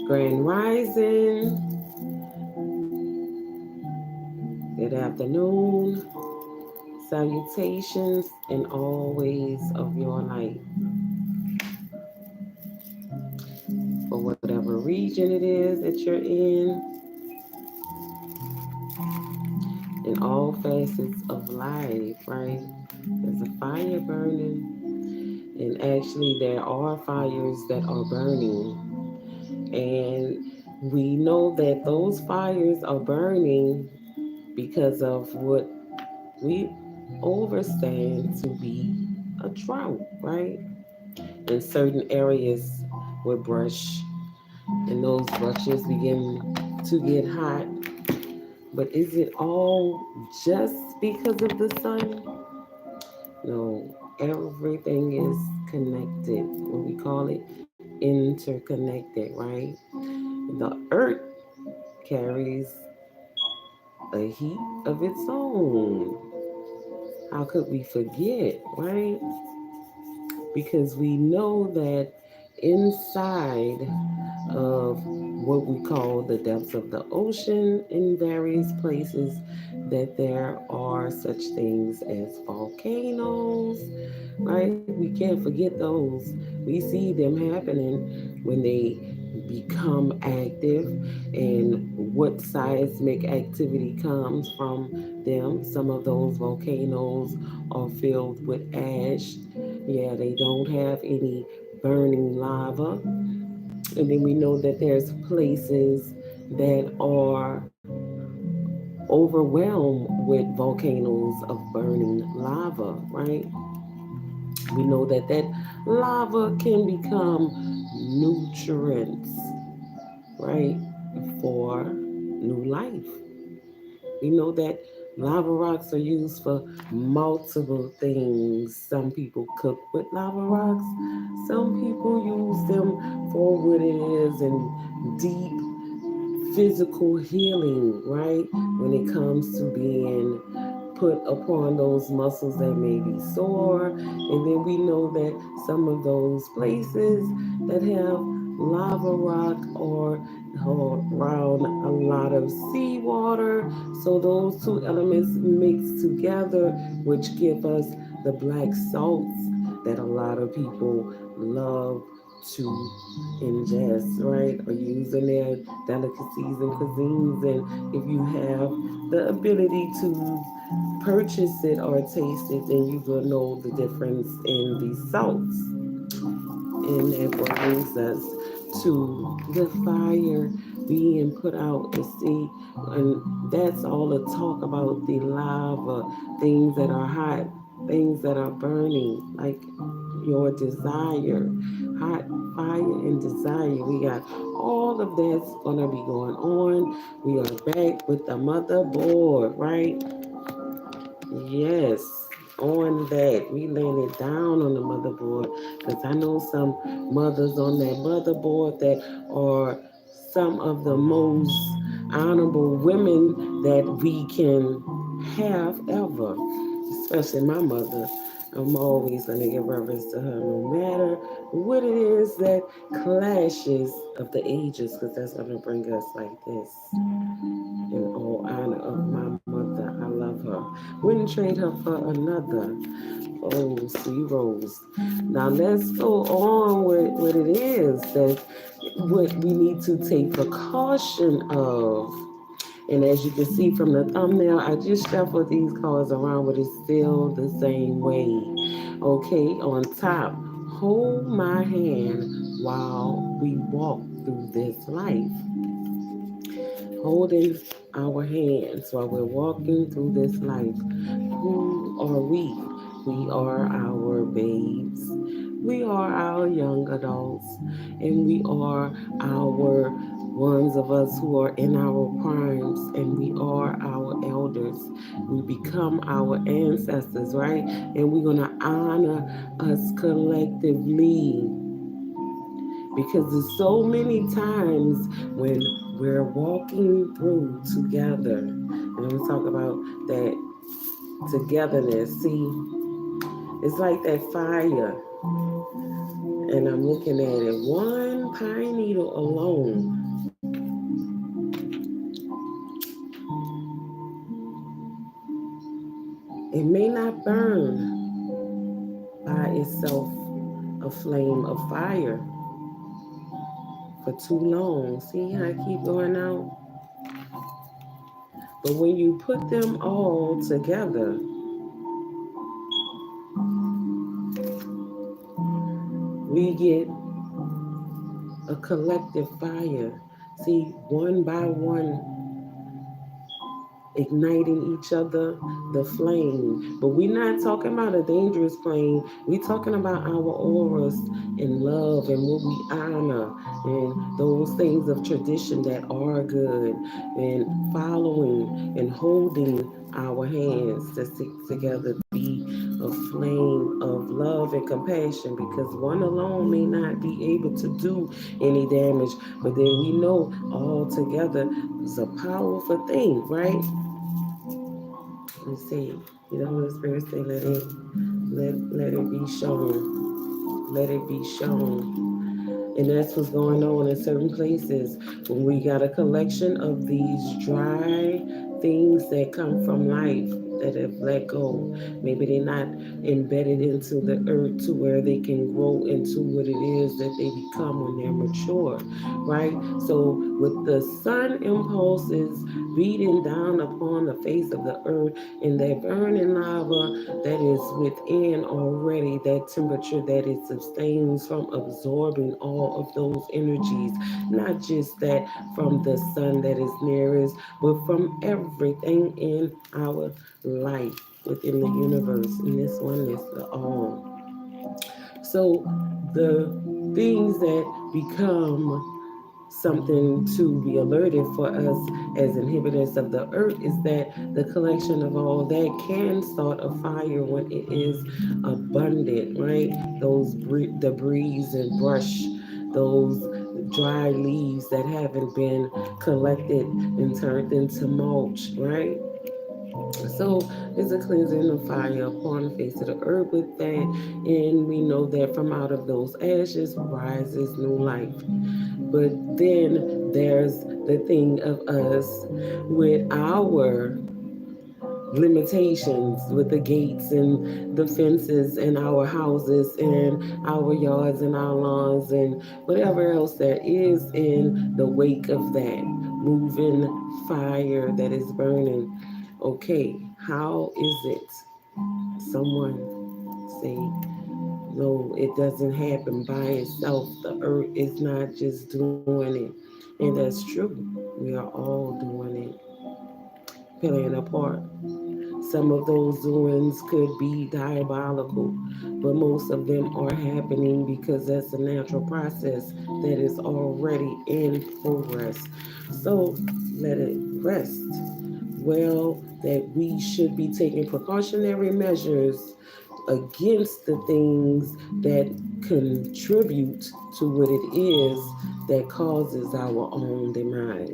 Grand Rising, good afternoon, salutations in all ways of your life. For whatever region it is that you're in all facets of life, right? There's a fire burning, and actually, there are fires that are burning, and we know that those fires are burning because of what we understand to be a drought, right? In certain areas with brush, and those brushes begin to get hot. But is it all just because of the sun? No, everything is connected. What we call it interconnected, right? The earth carries a heat of its own. How could we forget, right? Because we know that inside of what we call the depths of the ocean in various places that there are such things as volcanoes, right? We can't forget those. We see them happening when they become active, and what seismic activity comes from them. Some of those volcanoes are filled with ash. Yeah, they don't have any burning lava. And then we know that there's places that are overwhelmed with volcanoes of burning lava, right? We know that lava can become nutrients, right, for new life. We know that lava rocks are used for multiple things. Some people cook with lava rocks. Some people use them for what it is in deep physical healing, right? When it comes to being put upon those muscles that may be sore. And then we know that some of those places that have lava rock or around a lot of seawater. So those two elements mix together, which give us the black salts that a lot of people love to ingest, right? Or use in their delicacies and cuisines. And if you have the ability to purchase it or taste it, then you will know the difference in the salts. And that brings us to the fire being put out to sea. And that's all the talk about the lava, things that are hot, things that are burning, like your desire, hot fire and desire. We got all of that's gonna be going on. We are back with the motherboard, right? Yes, on that. We laying it down on the motherboard because I know some mothers on that motherboard that are some of the most honorable women that we can have ever, especially my mother. I'm always going to give reverence to her no matter what it is that clashes of the ages, because that's going to bring us like this. In all honor of my mother, I love her. Wouldn't trade her for another. Oh, sweet rose. Now let's go on with what it is that what we need to take precaution of. And as you can see from the thumbnail, I just shuffled these cards around, but it's still the same way. Okay, on top, hold my hand while we walk through this life. Holding our hands while we're walking through this life. Who are we? We are our babes. We are our young adults. And we are our ones of us who are in our primes. And we are our elders. We become our ancestors, right? And we're going to honor us collectively because there's so many times when we're walking through together, and I'm gonna talk about that togetherness. See, it's like that fire. And I'm looking at it. One pine needle alone, it may not burn by itself a flame of fire for too long. See how I keep going out? But when you put them all together, we get a collective fire. See, one by one, igniting each other, the flame. But we're not talking about a dangerous flame. We're talking about our auras and love and what we honor and those things of tradition that are good and following and holding our hands to stick together, be a flame of love and compassion, because one alone may not be able to do any damage, but then we know all together is a powerful thing, right? You see, the Holy Spirit say, let it be shown. Let it be shown. And that's what's going on in certain places when we got a collection of these dry things that come from life that have let go. Maybe they're not embedded into the earth to where they can grow into what it is that they become when they're mature, right? So with the sun impulses beating down upon the face of the earth and that burning lava that is within already, that temperature that it sustains from absorbing all of those energies, not just that from the sun that is nearest, but from everything in our life within the universe, in this oneness, the all. So the things that become something to be alerted for us as inhibitors of the earth is that the collection of all that can start a fire when it is abundant, right? Those debris and brush, those dry leaves that haven't been collected and turned into mulch, right? So it's a cleansing of fire upon the face of the earth with that. And we know that from out of those ashes rises new life. But then there's the thing of us with our limitations, with the gates and the fences and our houses and our yards and our lawns and whatever else there is in the wake of that moving fire that is burning. Okay, how is it? Someone say, no, it doesn't happen by itself. The earth is not just doing it. And that's true. We are all doing it, playing a part. Some of those doings could be diabolical, but most of them are happening because that's a natural process that is already in progress. So let it rest. Well, that we should be taking precautionary measures against the things that contribute to what it is that causes our own demise,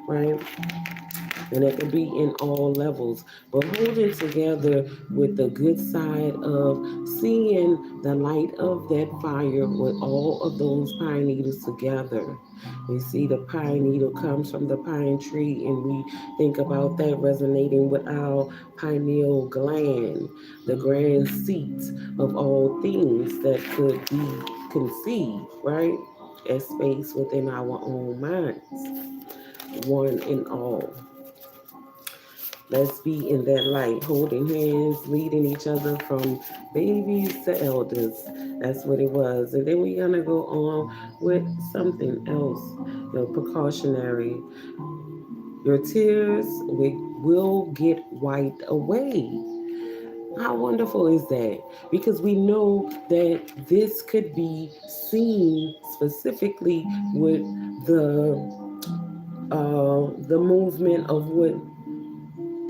right? And it can be in all levels, but holding together with the good side of seeing the light of that fire with all of those pine needles together. We see the pine needle comes from the pine tree, and we think about that resonating with our pineal gland, the grand seat of all things that could be conceived, right? As space within our own minds, one and all. Let's be in that light, holding hands, leading each other from babies to elders. That's what it was. And then we're going to go on with something else, precautionary. Your tears will get wiped away. How wonderful is that? Because we know that this could be seen specifically with the movement of what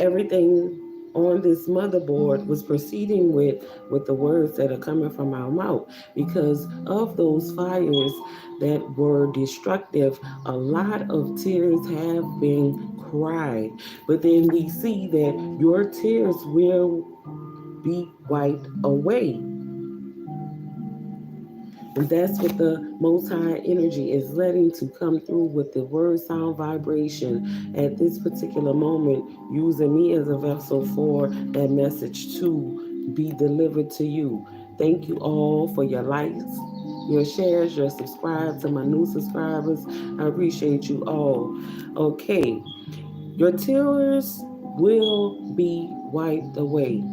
everything on this motherboard was proceeding with the words that are coming from our mouth, because of those fires that were destructive. A lot of tears have been cried, but then we see that your tears will be wiped away. And that's what the Most High energy is letting to come through with the word sound vibration at this particular moment, using me as a vessel for that message to be delivered to you. Thank you all for your likes, your shares, your subscribe to my new subscribers. I appreciate you all. Okay, your tears will be wiped away.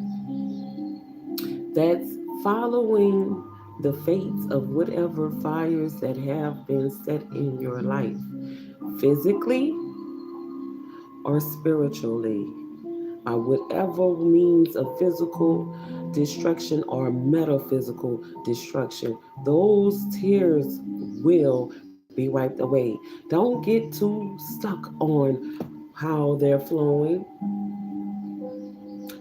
That's following the fates of whatever fires that have been set in your life, physically or spiritually, by whatever means of physical destruction or metaphysical destruction. Those tears will be wiped away. Don't get too stuck on how they're flowing,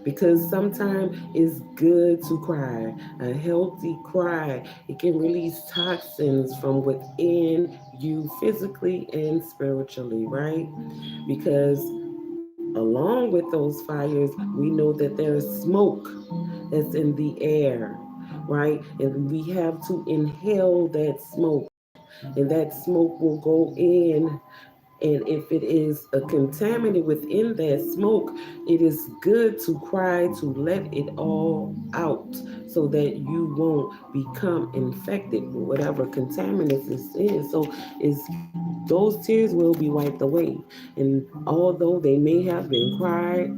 because sometimes it's good to cry. A healthy cry, it can release toxins from within you physically and spiritually, right? Because along with those fires, we know that there is smoke that's in the air, right? And we have to inhale that smoke, and that smoke will go in. And if it is a contaminant within that smoke, it is good to cry to let it all out so that you won't become infected with whatever contaminants is in. So it's those tears will be wiped away. And although they may have been cried,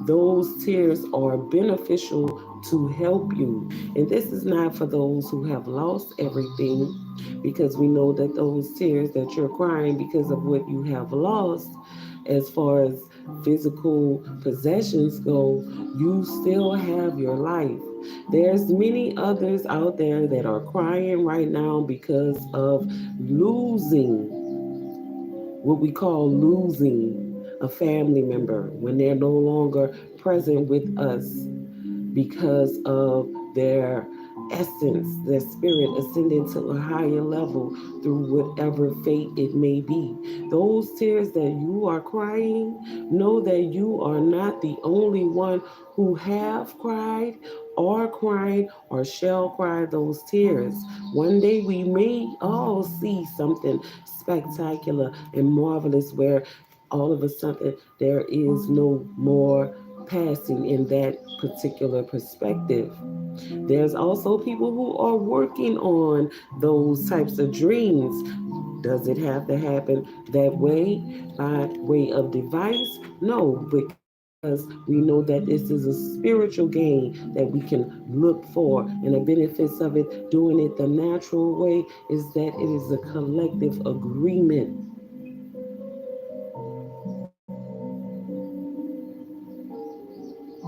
those tears are beneficial to help you. And this is not for those who have lost everything, because we know that those tears that you're crying because of what you have lost, as far as physical possessions go, you still have your life. There's many others out there that are crying right now because of losing, what we call losing a family member when they're no longer present with us, because of their essence, their spirit ascending to a higher level through whatever fate it may be. Those tears that you are crying, know that you are not the only one who have cried or crying or shall cry those tears. One day we may all see something spectacular and marvelous where all of a sudden there is no more passing in that particular perspective. There's also people who are working on those types of dreams. Does it have to happen that way, by way of device? No, because we know that this is a spiritual gain that we can look for. And the benefits of it, doing it the natural way, is that it is a collective agreement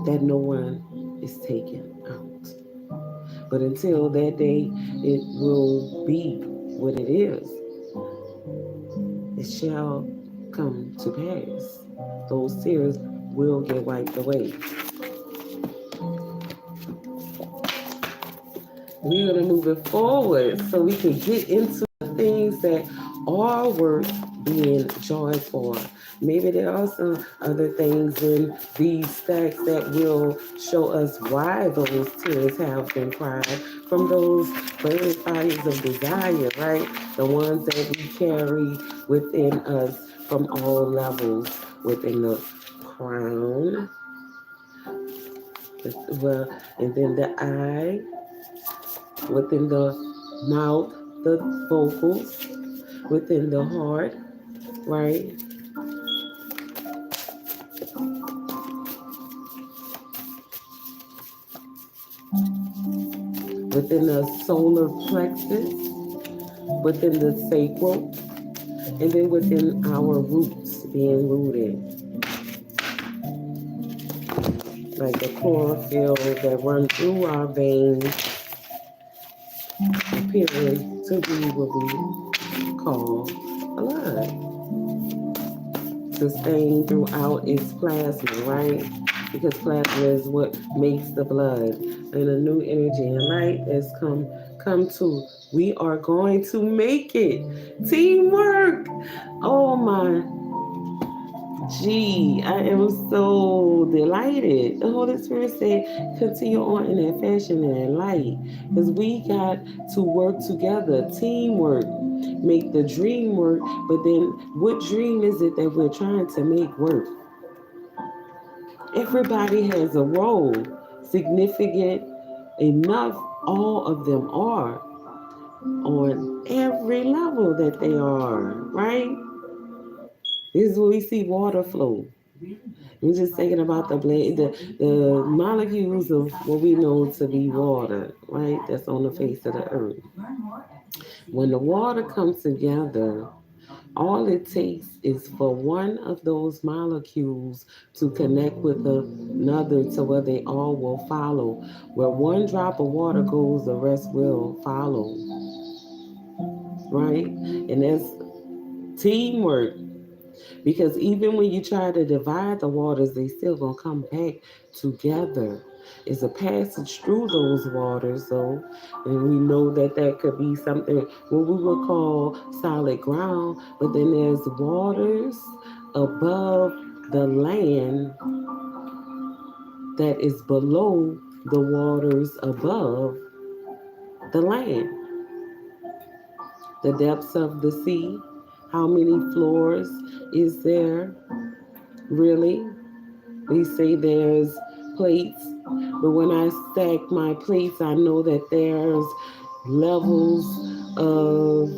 that no one is taken out. But until that day, it will be what it is. It shall come to pass. Those tears will get wiped away. We're going to move it forward so we can get into the things that are worth being joyed for. Maybe there are some other things in these stacks that will show us why those tears have been cried, from those burning fires of desire, right? The ones that we carry within us from all levels, within the crown, well, and then the eye, within the mouth, the vocals, within the heart, right? Within the solar plexus, within the sacral, and then within our roots, being rooted, like the chlorophyll that run through our veins, appearing to be what we call blood, sustained throughout its plasma, right? Because plasma is what makes the blood. And a new energy and light has come to. We are going to make it. Teamwork. Oh my Gee, I am so delighted. The Holy Spirit said, continue on in that fashion and that light. Because we got to work together, teamwork, make the dream work. But then, what dream is it that we're trying to make work? Everybody has a role, significant enough, all of them are on every level that they are, right? This is where we see water flow. We're just thinking about the molecules of what we know to be water, right? That's on the face of the earth. When the water comes together, all it takes is for one of those molecules to connect with another to where they all will follow. Where one drop of water goes, the rest will follow, right? And that's teamwork. Because even when you try to divide the waters, they still gonna come back together. It's a passage through those waters, though, and we know that that could be something what we would call solid ground. But then there's waters above the land that is below the waters above the land. The depths of the sea. How many floors is there? Really? They say there's plates, but when I stack my plates, I know that there's levels of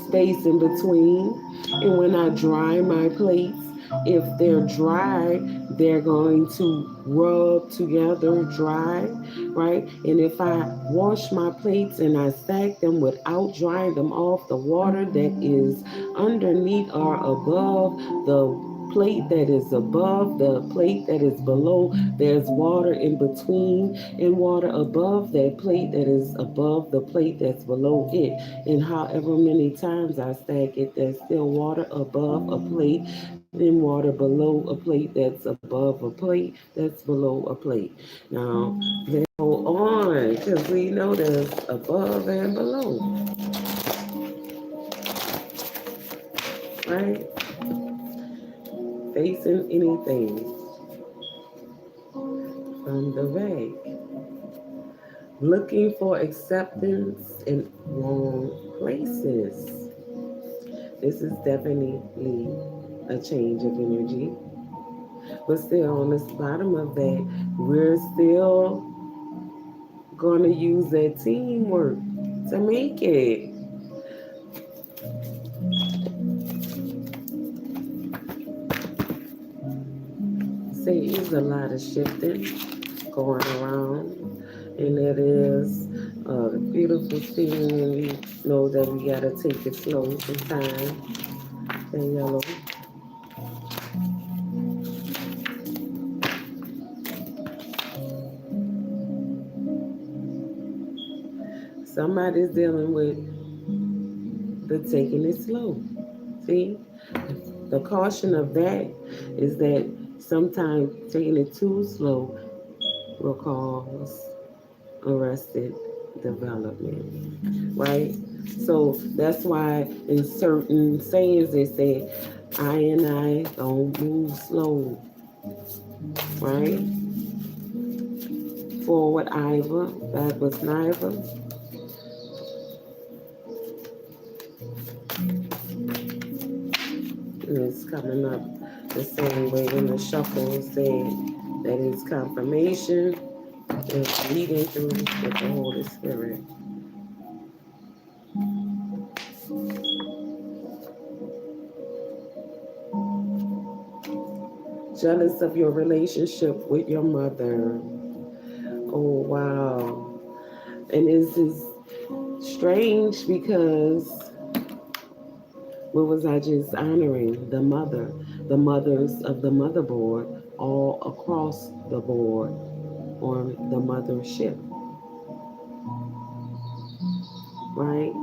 space in between. And when I dry my plates, if they're dry, they're going to rub together dry, right? And if I wash my plates and I stack them without drying them off, the water that is underneath or above the plate that is above the plate that is below, there's water in between and water above that plate that is above the plate that's below it. And however many times I stack it, there's still water above a plate, then water below a plate that's above a plate that's below a plate. Now, let's go on because we know there's above and below, right? Facing anything from the back. Looking for acceptance in wrong places. This is definitely a change of energy. But still, on the bottom of that, we're still going to use that teamwork to make it. Say it's a lot of shifting going around, and it is a beautiful thing when we know that we got to take it slow sometimes. That yellow. Somebody's dealing with the taking it slow. See? The caution of that is that sometimes taking it too slow will cause arrested development, right? So that's why in certain sayings they say, I and I don't move slow, right? Forward Iva, backwards neither. And it's coming up the same way when the shuffle said that is confirmation. It's leading through with the Holy Spirit. Jealous of your relationship with your mother. Oh, wow. And this is strange because what was I just honoring? The mother, the mothers of the motherboard, all across the board on the mothership, right?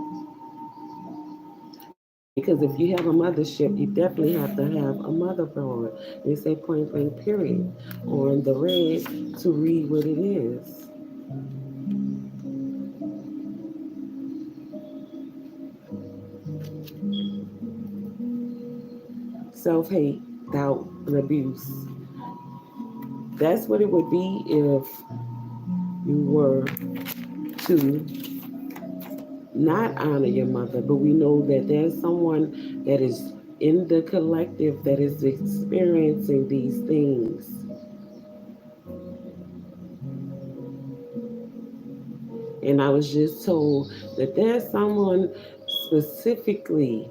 Because if you have a mothership, you definitely have to have a motherboard. They say point blank period on the red to read what it is. Self hate. doubt, and abuse. That's what it would be if you were to not honor your mother. But we know that there's someone that is in the collective that is experiencing these things. And I was just told that there's someone specifically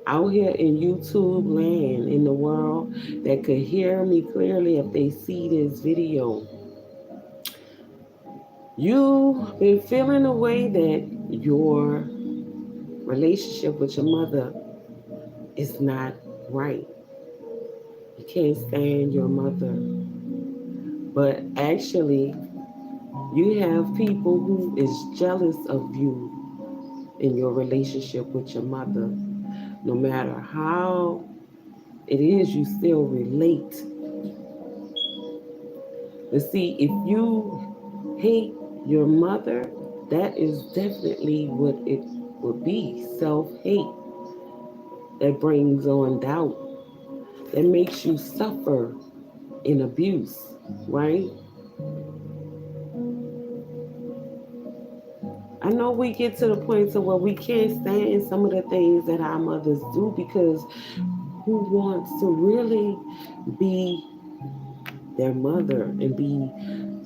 out here in YouTube land in the world that could hear me clearly if they see this video. You've been feeling a way that your relationship with your mother is not right. You can't stand your mother. But actually, you have people who is jealous of you in your relationship with your mother. No matter how it is, you still relate. But see, if you hate your mother, that is definitely what it would be. Self-hate that brings on doubt, that makes you suffer in abuse, right? I know we get to the point to where we can't stand some of the things that our mothers do because who wants to really be their mother and be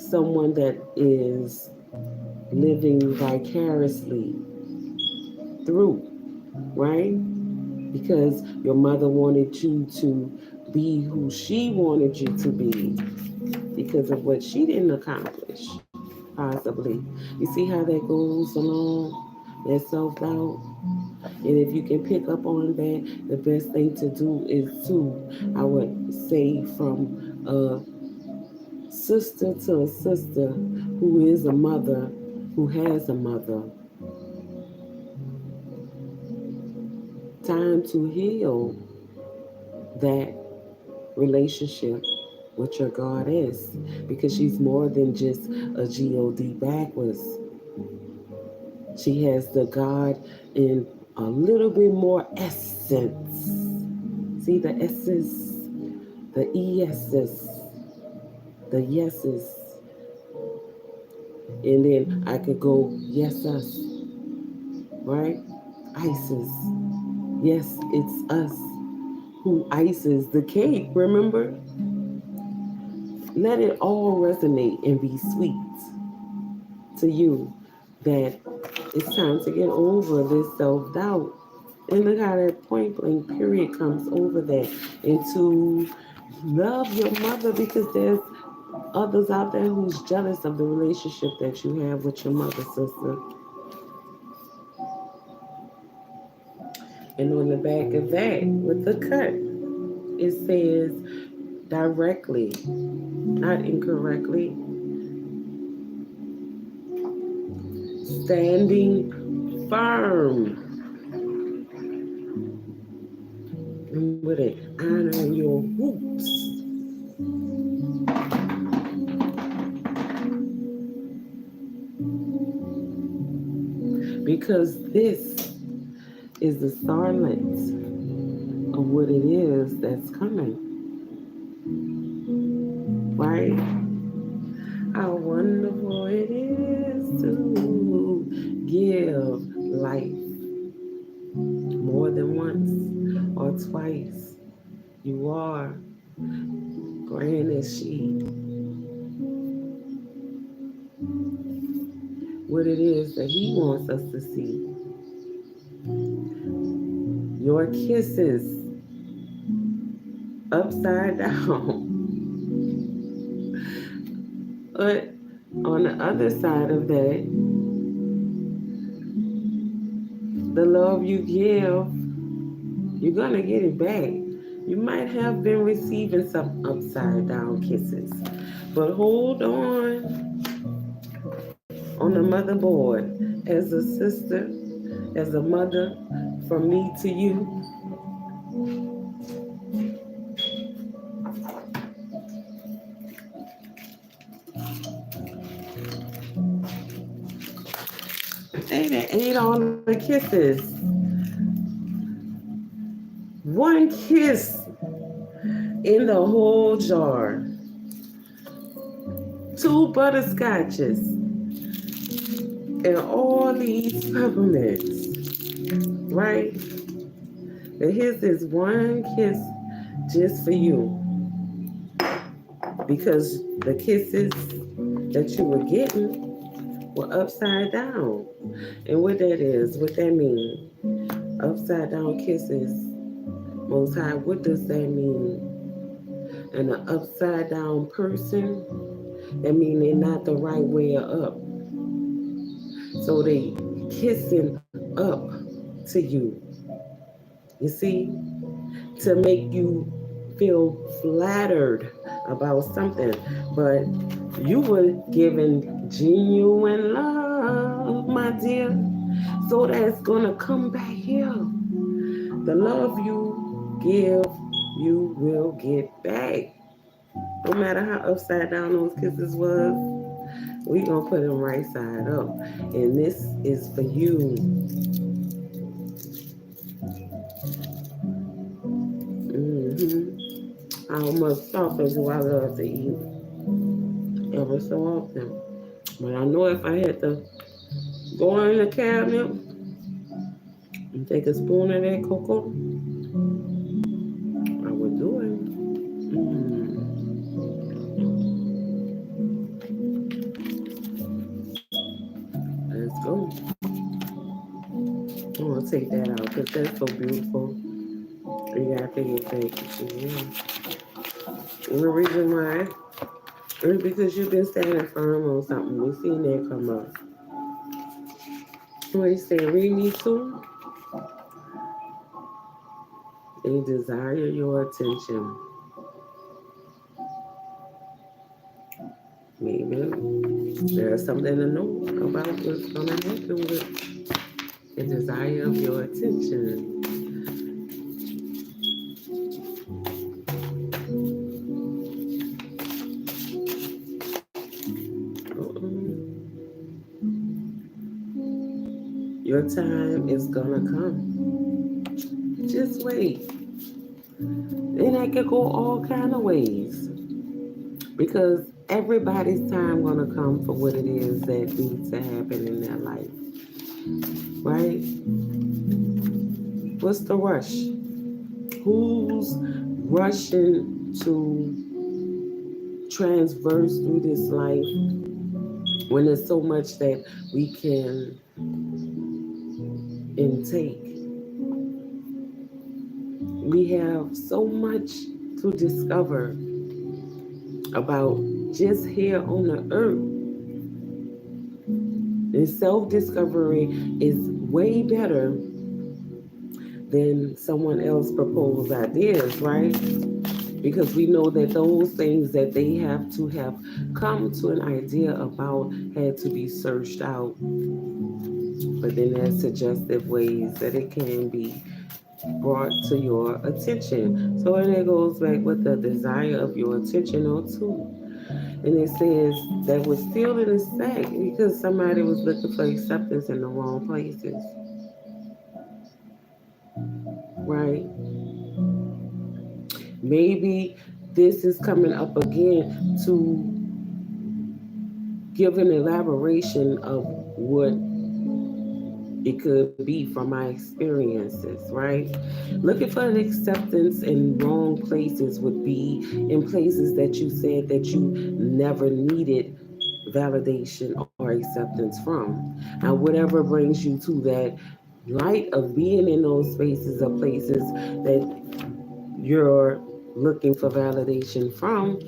someone that is living vicariously through, right? Because your mother wanted you to be who she wanted you to be because of what she didn't accomplish, possibly. You see how that goes along, that self doubt? And if you can pick up on that, the best thing to do is to, I would say, from a sister to a sister who is a mother, who has a mother, time to heal that relationship with your goddess because she's more than just a God backwards. She has the God in a little bit more essence. See the S's, the ES's, the yeses. And then I could go yes us, right? Isis. Yes, it's us who ices the cake, remember? Let it all resonate and be sweet to you that it's time to get over this self doubt. And look how that point blank period comes over that. And to love your mother because there's others out there who's jealous of the relationship that you have with your mother, sister. And on the back of that, with the cut, it says directly, not incorrectly, standing firm. And with it, honoring your roots. Because this is the starlight of what it is that's coming. Right? How wonderful it is to give life more than once or twice. You are grand as she. What it is that he wants us to see. Your kisses upside down. But on the other side of that, the love you give, you're going to get it back. You might have been receiving some upside down kisses, but hold on the motherboard as a sister, as a mother, from me to you. They done ate all the kisses. One kiss in the whole jar, 2 butterscotches, and all these peppermints, right? And here's this one kiss just for you, because the kisses that you were getting were upside down. And what that is, what that means, upside down kisses, Most High, what does that mean? And an upside down person, that means they're not the right way up. So they kissing up to you. You see? To make you feel flattered about something. But you were given genuine love, my dear. So that's gonna come back here. The love you give, you will get back. No matter how upside down those kisses was, we gonna put them right side up. And this is for you. How much sausage do I love to eat ever so often? But I know if I had to go in the cabinet and take a spoon of that cocoa, I would do it. Let's go. I'm gonna take that out because that's so beautiful. You gotta take it back. And the reason why is because you've been standing firm on something. We seen that come up. What you say? Read me soon. They desire your attention. Maybe there's something to know about what's gonna happen with the desire of your attention. Your time is gonna come. Just wait. And that could go all kind of ways. Because everybody's time gonna come for what it is that needs to happen in their life. Right? What's the rush? Who's rushing to transverse through this life when there's so much that we can intake? We have so much to discover about just here on the earth. And self-discovery is way better than someone else proposed ideas, right? Because we know that those things that they have come to an idea about had to be searched out. But then there's suggestive ways that it can be brought to your attention. So and it goes back with the desire of your attention or two. And it says that we're still in a sack because somebody was looking for acceptance in the wrong places. Right? Maybe this is coming up again to give an elaboration of what it could be from my experiences, right? Looking for an acceptance in wrong places would be in places that you said that you never needed validation or acceptance from. And whatever brings you to that light of being in those spaces or places that you're looking for validation from,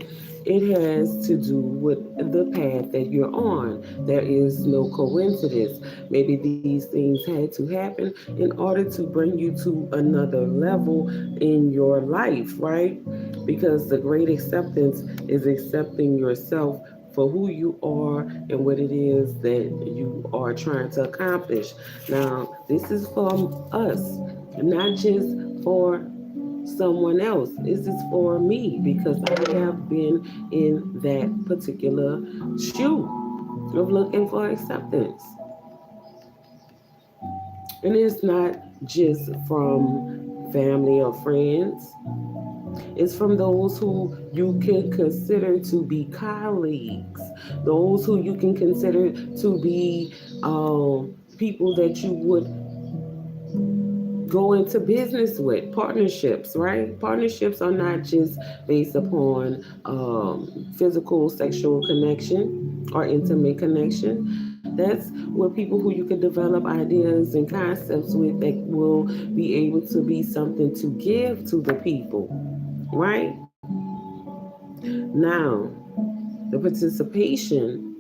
it has to do with the path that you're on. There is no coincidence. Maybe these things had to happen in order to bring you to another level in your life, right? Because the great acceptance is accepting yourself for who you are and what it is that you are trying to accomplish. Now, this is for us, not just for someone else. This is for me because I have been in that particular shoe of looking for acceptance. And it's not just from family or friends. It's from those who you can consider to be colleagues, those who you can consider to be people that you would go into business with, partnerships, right? Partnerships are not just based upon physical, sexual connection or intimate connection. That's where people who you could develop ideas and concepts with that will be able to be something to give to the people, right? Now, the participation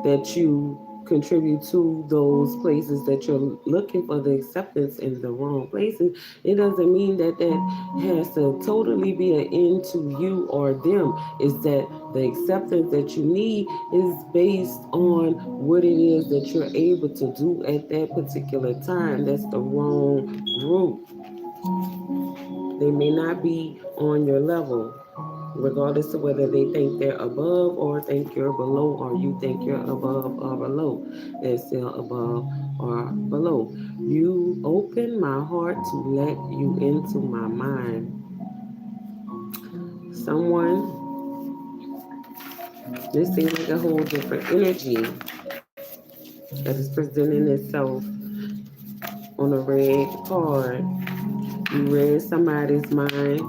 that you contribute to those places that you're looking for the acceptance in the wrong places, it doesn't mean that that has to totally be an end to you or them. Is that the acceptance that you need is based on what it is that you're able to do at that particular time. That's the wrong group. They may not be on your level, regardless of whether they think they're above or think you're below, or you think you're above or below. They're still above or below. You open my heart to let you into my mind. Someone, this seems like a whole different energy that is presenting itself on a red card. You read somebody's mind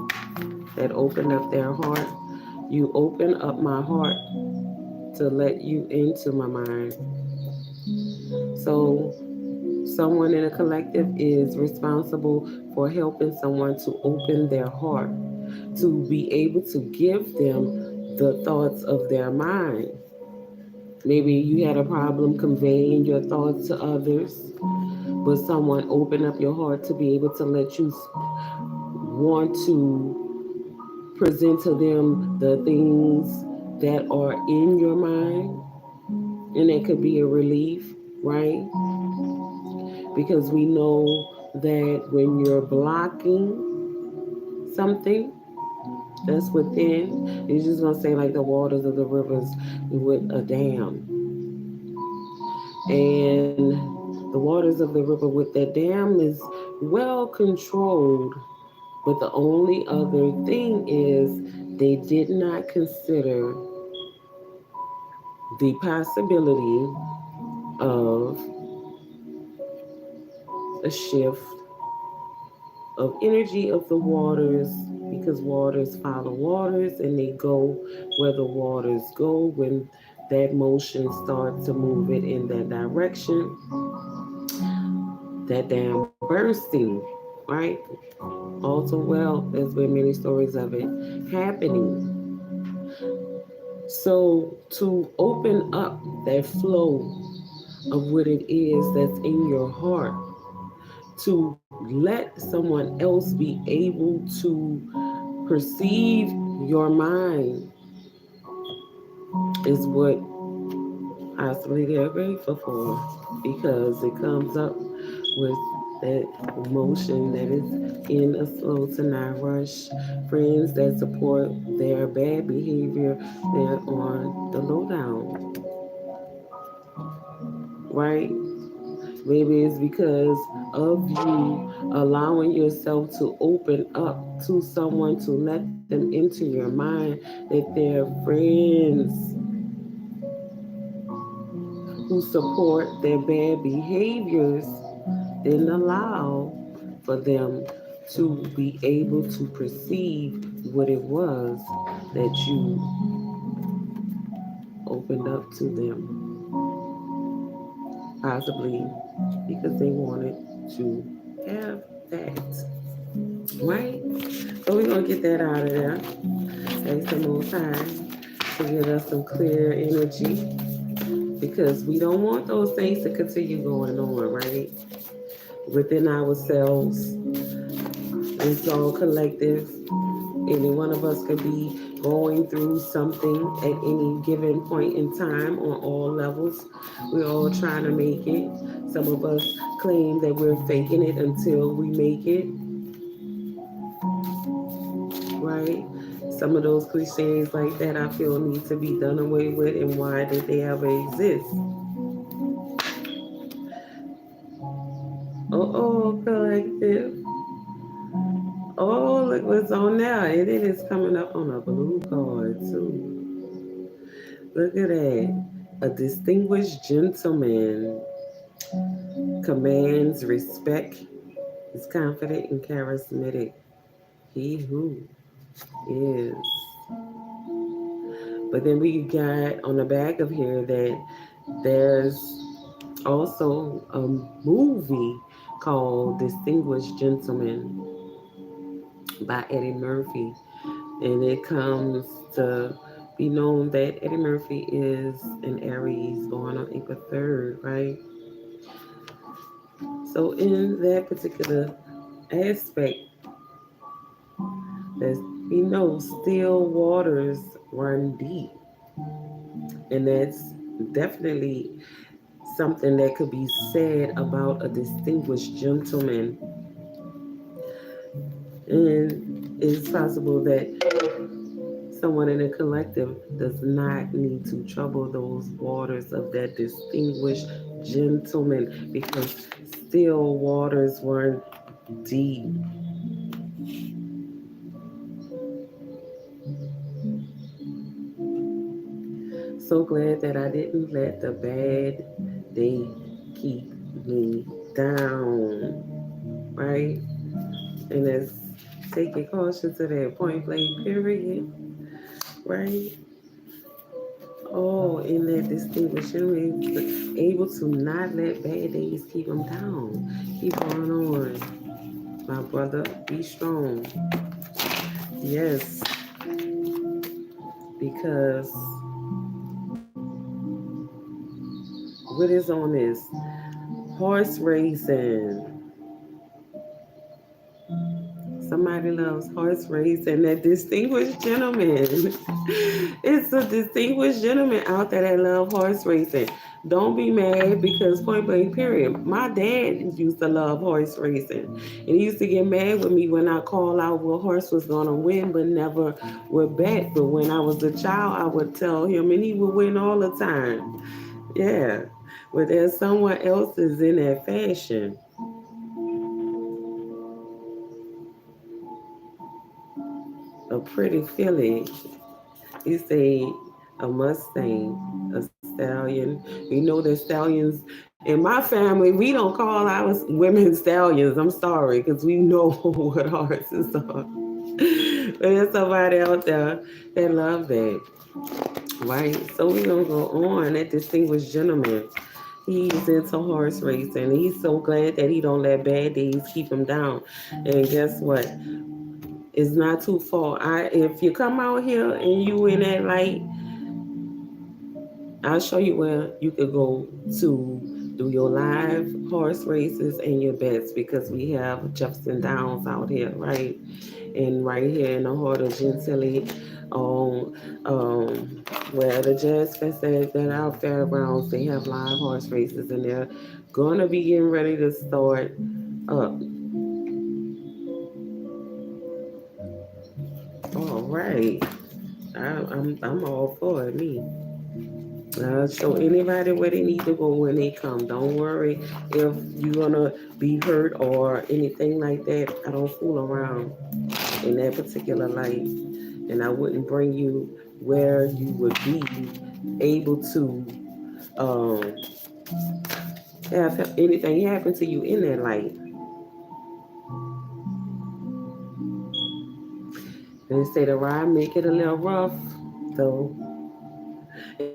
that opened up their heart. You open up my heart to let you into my mind. So, someone in a collective is responsible for helping someone to open their heart, to be able to give them the thoughts of their mind. Maybe you had a problem conveying your thoughts to others, but someone opened up your heart to be able to let you want to present to them the things that are in your mind, and it could be a relief, right? Because we know that when you're blocking something that's within, it's just gonna say like the waters of the rivers with a dam. And the waters of the river with that dam is well controlled. But the only other thing is they did not consider the possibility of a shift of energy of the waters, because waters follow waters and they go where the waters go. When that motion starts to move it in that direction, that dam bursting, right? All too well, there's been many stories of it happening. So to open up that flow of what it is that's in your heart, to let someone else be able to perceive your mind, is what possibly they're grateful for, because it comes up with that emotion that is in a slow to not rush. Friends that support their bad behavior, they're on the lowdown, right? Maybe it's because of you allowing yourself to open up to someone to let them into your mind that they're friends who support their bad behaviors, then allow for them to be able to perceive what it was that you opened up to them, possibly because they wanted to have that, right? So we're gonna get that out of there. Ask the Most High to give us some clear energy, because we don't want those things to continue going on, right? Within ourselves, it's all collective. Any one of us could be going through something at any given point in time on all levels. We're all trying to make it. Some of us claim that we're faking it until we make it, right? Some of those cliches like that I feel need to be done away with, and why did they ever exist? Oh, collective. All look what's on there. And it is coming up on a blue card, too. Look at that. A distinguished gentleman commands respect, is confident and charismatic. He who is. But then we got on the back of here that there's also a movie called Distinguished Gentleman by Eddie Murphy. And it comes to be known that Eddie Murphy is an Aries born on April 3rd, right? So in that particular aspect, that we know still waters run deep. And that's definitely something that could be said about a distinguished gentleman. And it's possible that someone in a collective does not need to trouble those waters of that distinguished gentleman because still waters run deep. So glad that I didn't let the bad day keep me down, right? And let's take your caution to that point blank period, right? Oh, in that distinguishing is able to not let bad days keep them down. Keep on, my brother. Be strong. Yes, because what is on this? Horse racing. Somebody loves horse racing. That distinguished gentleman. It's a distinguished gentleman out there that love horse racing. Don't be mad because point blank period. My dad used to love horse racing. And he used to get mad with me when I call out what horse was gonna win, but never would bet. But when I was a child, I would tell him and he would win all the time. Yeah. But there's someone else is in that fashion. A pretty filly. You say a Mustang, a stallion. We know that stallions in my family, we don't call our women stallions. I'm sorry, because we know what horses are. But there's somebody out there that love that, right? So we're gonna go on. That distinguished gentleman, he's into horse racing. He's so glad that he don't let bad days keep him down. And guess what? It's not too far. If you come out here and you in that light, I'll show you where you could go to do your live horse races and your bets because we have Jefferson Downs out here, right? And right here in the heart of Gentilly, on where the Jazz Fest at our fairgrounds, they have live horse races and they're gonna be getting ready to start up. All right, I'm all for it, me. So anybody where they need to go when they come. Don't worry if you're gonna be hurt or anything like that. I don't fool around in that particular light, and I wouldn't bring you where you would be able to um, have anything happen to you in that light. They say the ride make it a little rough, though.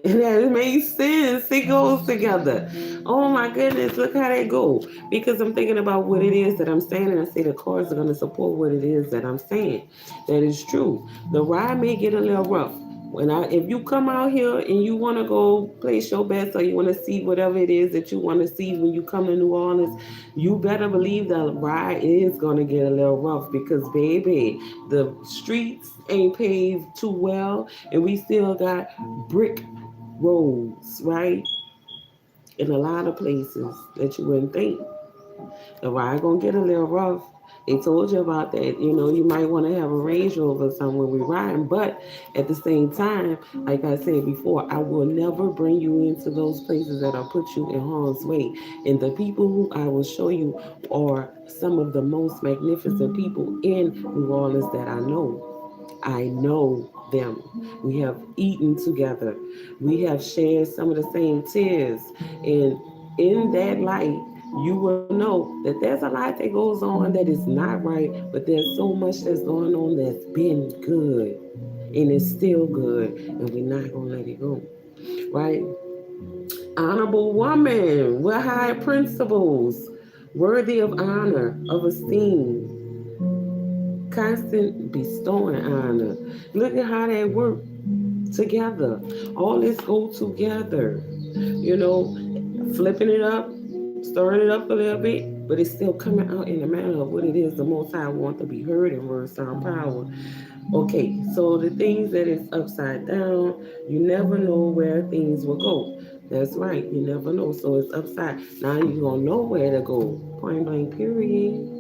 And that makes sense. It goes together. Oh my goodness, look how they go. Because I'm thinking about what it is that I'm saying, and I say the cards are going to support what it is that I'm saying. That is true. The ride may get a little rough. If you come out here and you want to go place your bets or you want to see whatever it is that you want to see when you come to New Orleans, you better believe the ride is going to get a little rough because baby, the streets ain't paved too well and we still got brick roads, right? In a lot of places that you wouldn't think. The ride gonna get a little rough. They told you about that. You might want to have a Range Rover or something when we're riding, but at the same time, like I said before, I will never bring you into those places that will put you in harm's way. And the people who I will show you are some of the most magnificent people in New Orleans that I know. I know them. We have eaten together. We have shared some of the same tears. And in that light, you will know that there's a lot that goes on that is not right, but there's so much that's going on that's been good. And it's still good. And we're not going to let it go. Right? Honorable woman with high principles, worthy of honor, of esteem, constant bestowing honor. Look at how they work together. All this go together. You know, flipping it up, stirring it up a little bit, but it's still coming out in the manner of what it is the Most High want to be heard in word sound power. Okay, so the things that is upside down, you never know where things will go. That's right, you never know. So it's upside. Now you gonna know where to go. Point blank, period.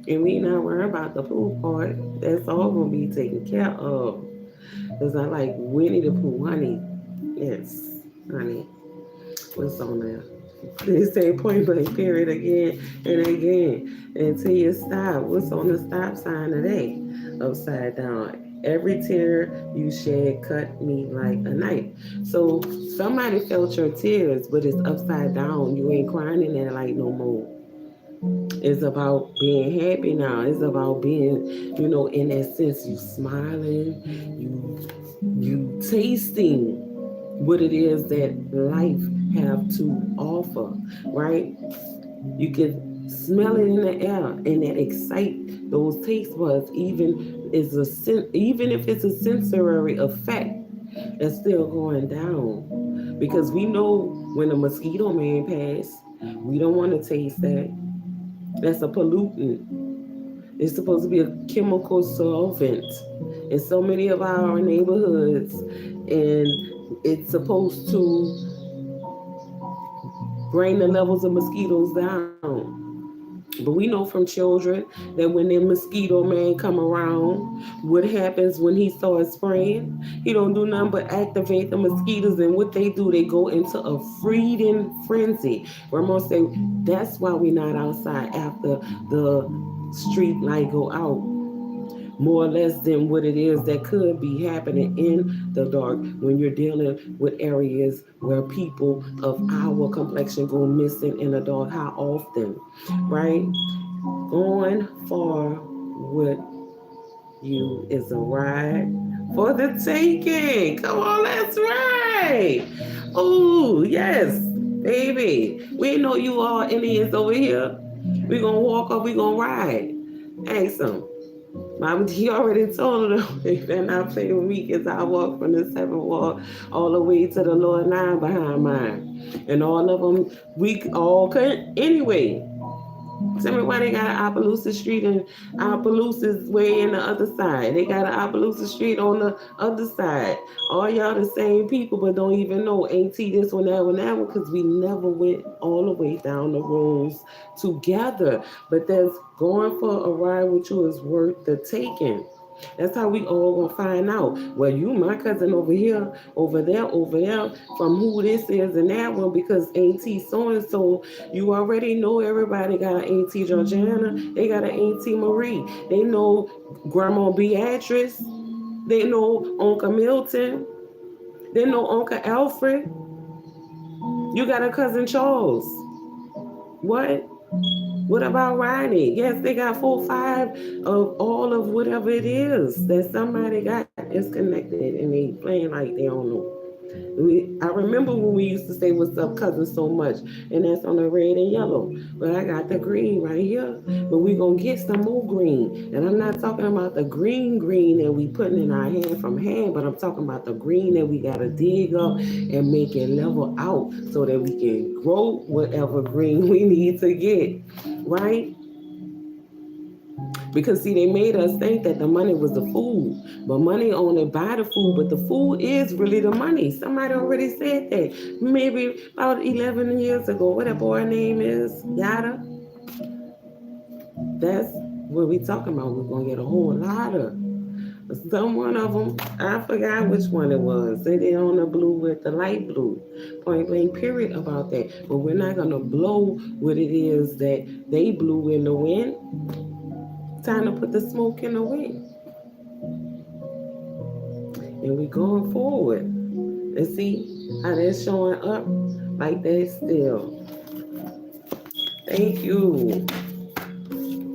And we not worry about the pool part. That's all gonna be taken care of. Cause I like Winnie the Pooh, honey. Yes, honey. What's on there? They say point blank period again and again until you stop. What's on the stop sign today? Upside down. Every tear you shed cut me like a knife. So somebody felt your tears, but it's upside down. You ain't crying in that light no more. It's about being happy now. It's about being, in that sense, you smiling, you tasting what it is that life have to offer, right? You can smell it in the air, and that excite those taste buds. Even if it's a sensory effect, it's still going down because we know when a mosquito man passed, we don't want to taste that. That's a pollutant. It's supposed to be a chemical solvent in so many of our neighborhoods, and it's supposed to bring the levels of mosquitoes down. But we know from children that when the mosquito man come around, what happens when he starts spraying? He don't do nothing but activate the mosquitoes, and what they do, they go into a feeding frenzy. Where most say that's why we're not outside after the street light go out, more or less than what it is that could be happening in the dark when you're dealing with areas where people of our complexion go missing in the dark. How often, right? Going for what you is a ride for the taking. Come on, that's right. Oh, yes, baby. We know you all Indians over here. We gonna walk up, we gonna ride. Ask them. Mama D already told them they better not play with me because I walk from the seventh wall all the way to the lower nine behind mine. And all of them, we all could anyway. Tell me why they got Opelousas Street and Opelousas way in the other side. They got an Opelousas Street on the other side. All y'all the same people, but don't even know. Ain't this one, that one, that one, because we never went all the way down the roads together. But there's going for a ride with you is worth the taking. That's how we all gonna find out. Well, you my cousin over here, over there, from who this is and that one, because Auntie so and so, you already know everybody got an Auntie Georgiana, they got an Auntie Marie, they know Grandma Beatrice, they know Uncle Milton, they know Uncle Alfred. You got a cousin Charles. What? What about Ronnie? Yes, they got 4, 5 of all of whatever it is that somebody got disconnected and they playing like they don't know. I remember when we used to say "What's up, cousin?" so much, and that's on the red and yellow. But I got the green right here. But we gonna get some more green, and I'm not talking about the green that we putting in our hand from hand, but I'm talking about the green that we gotta dig up and make it level out so that we can grow whatever green we need to get, right? Because see, they made us think that the money was the food, but money only buy the food, but the food is really the money. Somebody already said that maybe about 11 years ago. What that boy name is? Yada. That's what we talking about. We're gonna get a whole lot of. Some one of them, I forgot which one it was. They on the blue with the light blue. Point blank period about that. But we're not gonna blow what it is that they blew in the wind. Time to put the smoke in the wind. And we going forward. And see how they're showing up like they still. Thank you,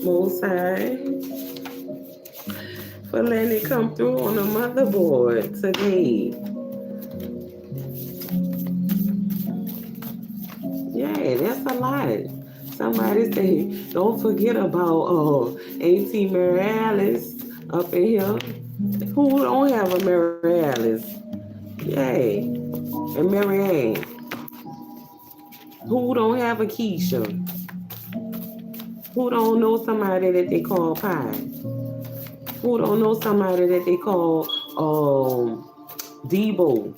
Most High, for letting it come through on the motherboard today. Yeah, that's a lot. Somebody say, don't forget about Auntie Mary Alice up in here. Who don't have a Mary Alice? Yay. And Mary Ann. Who don't have a Keisha? Who don't know somebody that they call Pie? Who don't know somebody that they call Debo?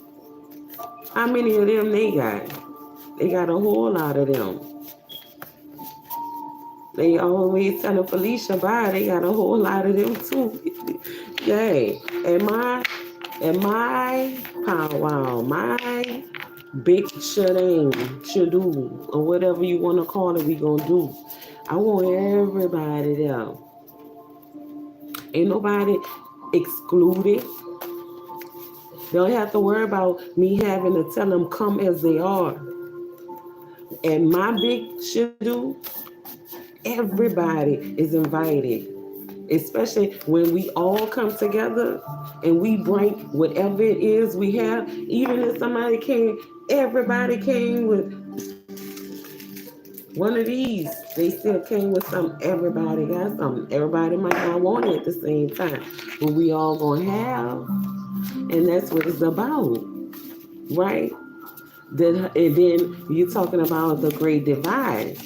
How many of them they got? They got a whole lot of them. They always telling Felicia bye. They got a whole lot of them too. Yay. And my powwow, my big shadang, shadu, or whatever you want to call it, we gonna do. I want everybody there. Ain't nobody excluded. Don't have to worry about me having to tell them come as they are. And my big shadu, everybody is invited. Especially when we all come together and we bring whatever it is we have. Even if somebody came, everybody came with one of these. They still came with something. Everybody got something. Everybody might not want it at the same time. But we all gonna have. And that's what it's about. Right? And then you're talking about the great divide.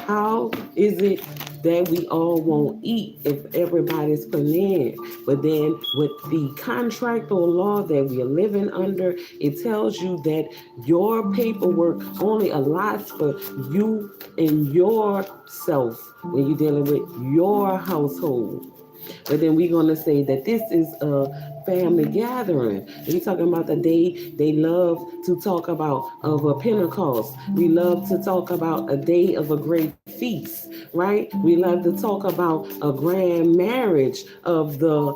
How is it that we all won't eat if everybody's putting in? But then with the contract or law that we are living under, it tells you that your paperwork only allots for you and yourself when you're dealing with your household. But then we're going to say that this is a family gathering. We're talking about the day they love to talk about of a Pentecost. We love to talk about a day of a great feast, right? We love to talk about a grand marriage of the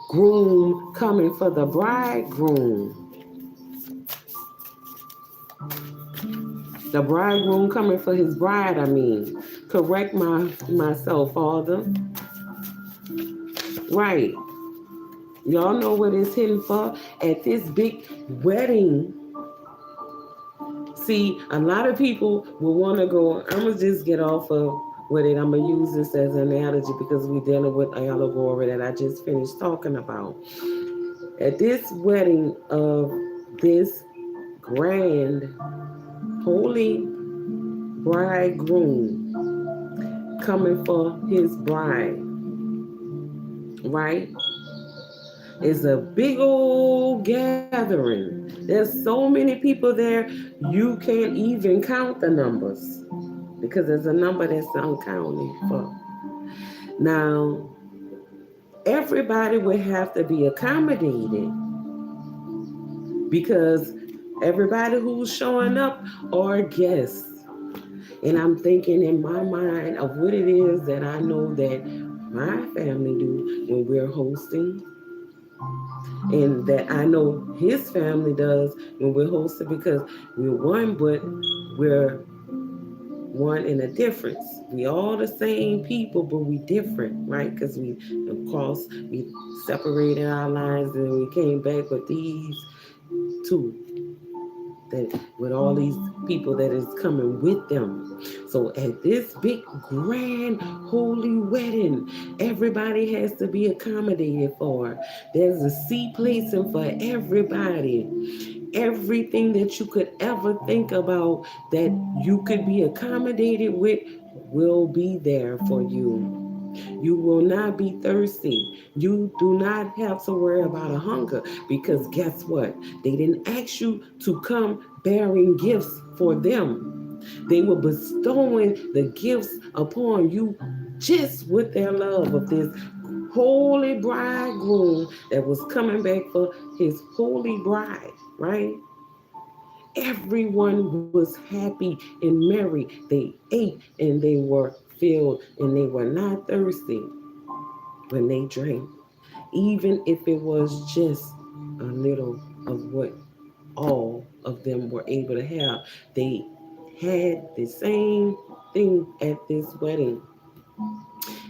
groom coming for the bridegroom. The bridegroom coming for his bride, I mean. Correct myself, Father. Right. Y'all know what it's hidden for at this big wedding. See, a lot of people will want to go. I'm going to just get off of with it. I'm going to use this as an analogy because we're dealing with allegory that I just finished talking about. At this wedding of this grand, holy bridegroom coming for his bride, right? It's a big old gathering. There's so many people there, you can't even count the numbers because there's a number that's uncounted for. Now, everybody would have to be accommodated because everybody who's showing up are guests. And I'm thinking in my mind of what it is that I know that my family do when we're hosting, and that I know his family does when we're hosting, because we're one, but we're one in a difference. We all the same people, but we different, right? Because we, of course, we separated our lines and we came back with these two. That with all these people that is coming with them. So at this big grand holy wedding, everybody has to be accommodated for. There's a seat placing for everybody. Everything that you could ever think about that you could be accommodated with will be there for you. You will not be thirsty. You do not have to worry about a hunger because guess what? They didn't ask you to come bearing gifts for them. They were bestowing the gifts upon you just with their love of this holy bridegroom that was coming back for his holy bride, right? Everyone was happy and merry. They ate and they were filled and they were not thirsty when they drank, even if it was just a little of what all of them were able to have. They had the same thing at this wedding.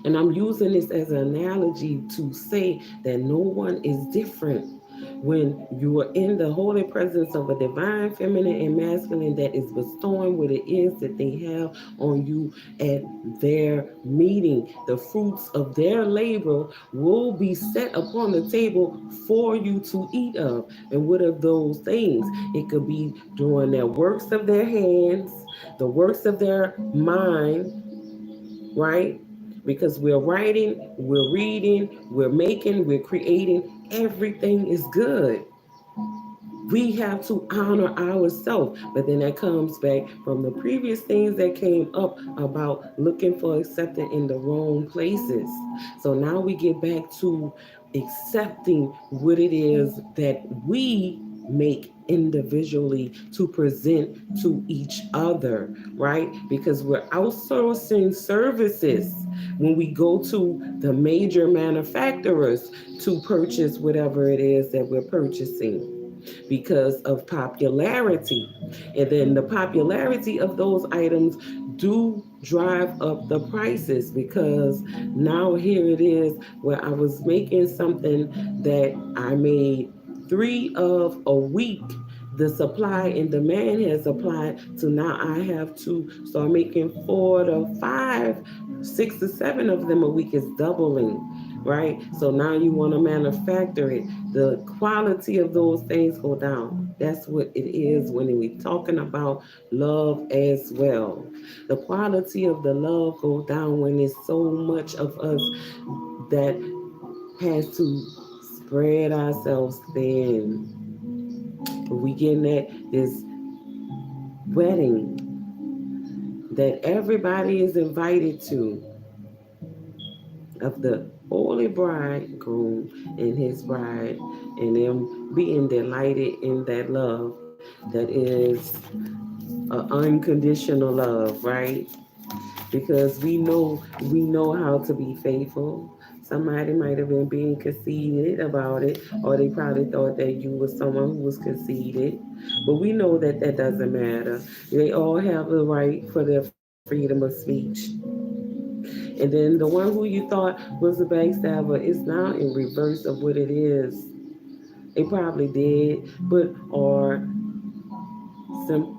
And I'm using this as an analogy to say that no one is different when you are in the holy presence of a divine feminine and masculine that is bestowing what it is that they have on you at their meeting. The fruits of their labor will be set upon the table for you to eat of. And what are those things? It could be doing their works of their hands, the works of their mind, right? Because we're writing, we're reading, we're making, we're creating, everything is good. We have to honor ourselves. But then that comes back from the previous things that came up about looking for acceptance in the wrong places. So now we get back to accepting what it is that we make individually to present to each other, right? Because we're outsourcing services when we go to the major manufacturers to purchase whatever it is that we're purchasing because of popularity. And then the popularity of those items do drive up the prices because now here it is where I was making something that I made three of a week. The supply and demand has applied to now I have to start making 4 to 5, 6 to 7 of them a week is doubling, right? So now you want to manufacture it. The quality of those things go down. That's what it is when we're talking about love as well. The quality of the love go down when there's so much of us that has to spread ourselves thin. We getting at this wedding that everybody is invited to of the holy bridegroom and his bride, and them being delighted in that love that is an unconditional love, right? Because we know how to be faithful. Somebody might have been being conceited about it, or they probably thought that you were someone who was conceited. But we know that that doesn't matter. They all have the right for their freedom of speech. And then the one who you thought was a backstabber is now in reverse of what it is. They probably did, but are sim-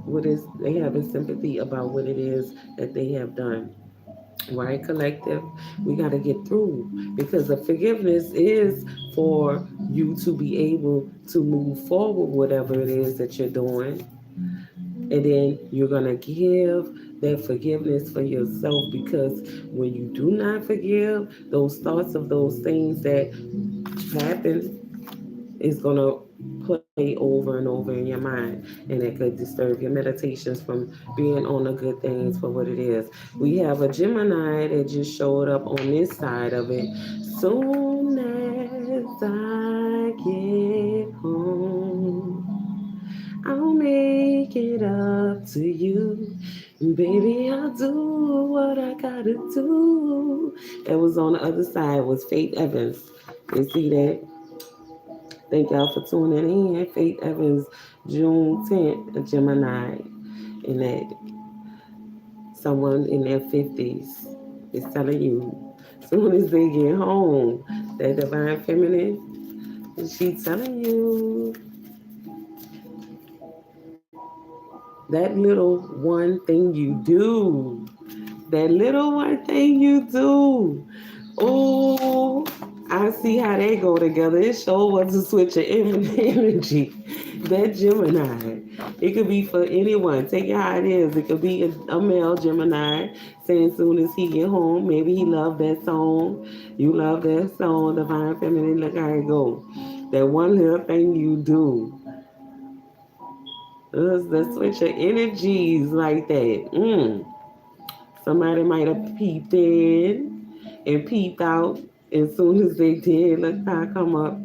what is they having sympathy about what it is that they have done. Right, collective? We got to get through because the forgiveness is for you to be able to move forward, whatever it is that you're doing. And then you're going to give that forgiveness for yourself because when you do not forgive, those thoughts of those things that happen is going to play over and over in your mind, and it could disturb your meditations from being on the good things for what it is. We have a Gemini that just showed up on this side of it. Soon as I get home, I'll make it up to you. Baby, I'll do what I gotta do. That was on the other side was Faith Evans. You see that? Thank y'all for tuning in. Faith Evans, June 10th, a Gemini. And that someone in their 50s is telling you, soon as they get home, that divine feminine, she's telling you that little one thing you do. That little one thing you do. Oh, I see how they go together. It sure was a switch of energy. That Gemini. It could be for anyone. Take it how it is. It could be a male Gemini saying soon as he get home, maybe he love that song. You love that song, Divine Feminine. Look how it go. That one little thing you do. The switch of energies like that. Somebody might have peeped in and peeped out. As soon as they did, look how I come up.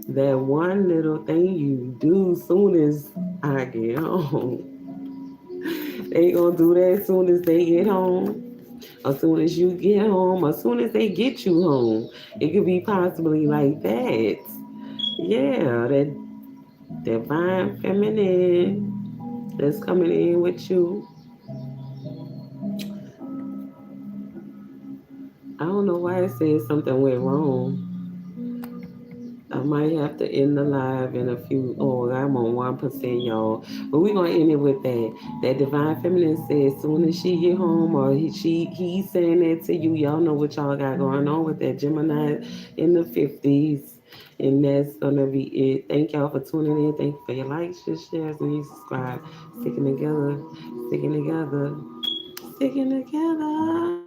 That one little thing you do soon as I get home. They gonna do that as soon as they get home. As soon as you get home, as soon as they get you home. It could be possibly like that. Yeah, that divine feminine that's coming in with you. I don't know why it said something went wrong. I might have to end the live in a few. Oh, I'm on 1%, y'all. But we're gonna end it with that. That divine feminine says, soon as she get home, or he's saying that to you. Y'all know what y'all got going on with that Gemini in the 50s. And that's gonna be it. Thank y'all for tuning in. Thank you for your likes, your shares, and your subscribe. Sticking together, sticking together, sticking together.